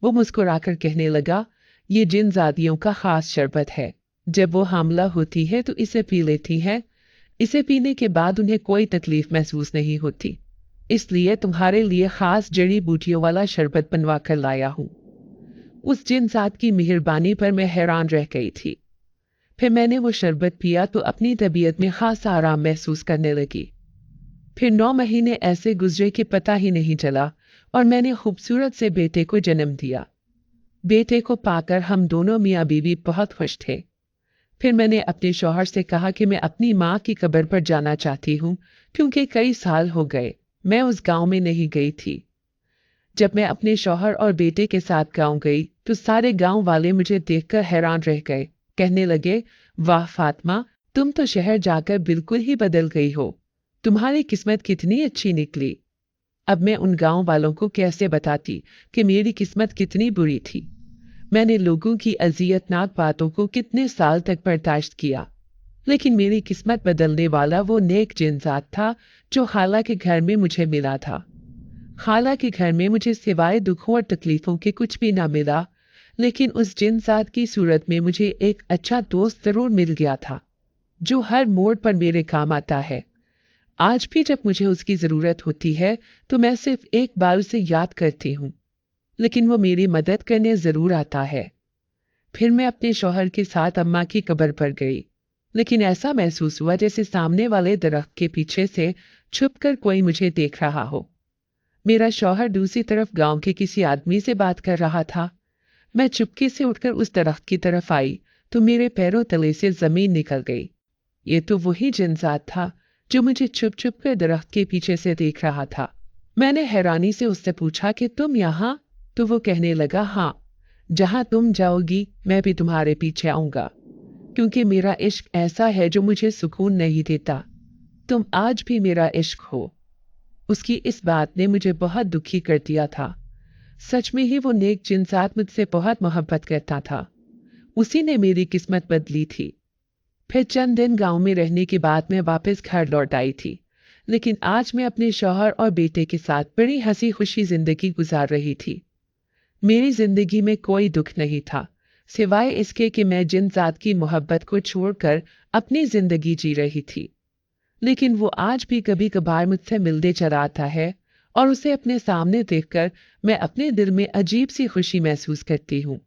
वो मुस्कुराकर कहने लगा, ये जिनजादियों का खास शरबत है। जब वो हामला होती है तो इसे पी लेती है। इसे पीने के बाद उन्हें कोई तकलीफ महसूस नहीं होती, इसलिए तुम्हारे लिए खास जड़ी बूटियों वाला शरबत बनवा कर लाया हूँ। उस जिनजात की मेहरबानी पर मैं हैरान रह गई थी। फिर मैंने वो शरबत पिया तो अपनी तबीयत में खास आराम महसूस करने लगी। फिर 9 महीने ऐसे गुजरे कि पता ही नहीं चला और मैंने खूबसूरत से बेटे को जन्म दिया। बेटे को पाकर हम दोनों मियाँ बीवी बहुत खुश थे। फिर मैंने अपने शौहर से कहा कि मैं अपनी माँ की कब्र पर जाना चाहती हूँ, क्योंकि कई साल हो गए मैं उस गांव में नहीं गई थी। जब मैं अपने शौहर और बेटे के साथ गांव गई तो सारे गांव वाले मुझे देखकर हैरान रह गए। कहने लगे, वाह फातिमा, तुम तो शहर जाकर बिल्कुल ही बदल गई हो। तुम्हारी किस्मत कितनी अच्छी निकली। अब मैं उन गांव वालों को कैसे बताती कि मेरी किस्मत कितनी बुरी थी। मैंने लोगों की अजियतनाक बातों को कितने साल तक बर्दाश्त किया, लेकिन मेरी किस्मत बदलने वाला वो नेक जिनजात था जो खाला के घर में मुझे मिला था। खाला के घर में मुझे सिवाय दुखों और तकलीफों के कुछ भी ना मिला, लेकिन उस जिनजात की सूरत में मुझे एक अच्छा दोस्त जरूर मिल गया था, जो हर मोड़ पर मेरे काम आता है। आज भी जब मुझे उसकी जरूरत होती है तो मैं सिर्फ एक बार उसे याद करती हूँ, लेकिन वो मेरी मदद करने जरूर आता है। फिर मैं अपने शौहर के साथ अम्मा की कब्र पर गई, लेकिन ऐसा महसूस हुआ जैसे सामने वाले दरख्त के पीछे से छुपकर कोई मुझे देख रहा हो। मेरा शौहर दूसरी तरफ गांव के किसी आदमी से बात कर रहा था। मैं चुपके से उठकर उस दरख्त की तरफ आई तो मेरे पैरों तले से जमीन निकल गई। ये तो वही जिनजात था जो मुझे छुप छुप कर दरख्त के पीछे से देख रहा था। मैंने हैरानी से उससे पूछा कि तुम यहाँ? तो वो कहने लगा, हाँ, जहां तुम जाओगी मैं भी तुम्हारे पीछे आऊंगा, क्योंकि मेरा इश्क ऐसा है जो मुझे सुकून नहीं देता। तुम आज भी मेरा इश्क हो। उसकी इस बात ने मुझे बहुत दुखी कर दिया था। सच में ही वो नेक जिनसात मुझसे बहुत मोहब्बत करता था। उसी ने मेरी किस्मत बदली थी। फिर चंद दिन गांव में रहने के बाद मैं वापस घर लौट आई थी, लेकिन आज मैं अपने शौहर और बेटे के साथ बड़ी हंसी खुशी जिंदगी गुजार रही थी। मेरी जिंदगी में कोई दुख नहीं था, सिवाय इसके कि मैं जिनजात की मोहब्बत को छोड़कर अपनी जिंदगी जी रही थी। लेकिन वो आज भी कभी कभार मुझसे मिलने चला आता है और उसे अपने सामने देखकर मैं अपने दिल में अजीब सी खुशी महसूस करती हूँ।